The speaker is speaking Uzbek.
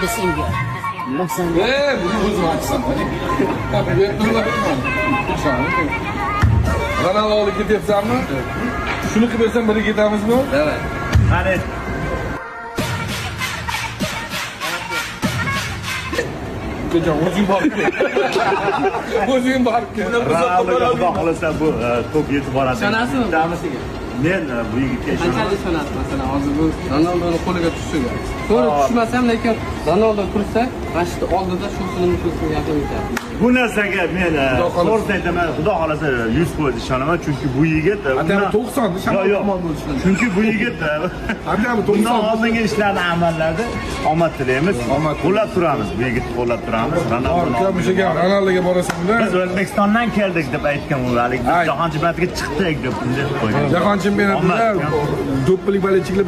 Bisingga. Buni o'zim aytsam. Ronaldoga ketyapsanmi? Shuni qilib bersam birga ketamizmi? Evet. Qani, Ko'cham o'zing borib kel. O'zing borib kel. Ronaldoga xudo xolasa bu to'p yetib boradi. Ishonasizmi bunisiga? Men bu yigitga ishonaman. Qanchalik ishonasiz masalan hozir bu Ronaldoni qo'liga tushsa. To'g'ri tushmasam lekin Ronaldo tursa, Rashid oldida shusini yaqin etadi. Bu narsaga men to'g'ri aytaman, xudo xolasa 100% ishonaman, chunki bu yigit Atama 90 Yo'q, shamol yo'q. bo'lishi. Chunki bu yigit Atama bundan 90. oldingi ishlarni amallarda omad tilaymiz. Omad. Qo'llab turamiz, bu yigitni qo'llab turamiz. O'shaga Ronaldoga borasan-da. Biz O'zbekistondan keldik deb aytgan u hali jahon chempionatiga chiqdik deb bunday qo'ygan. Jahon chempionatida do'ppilik baletchilar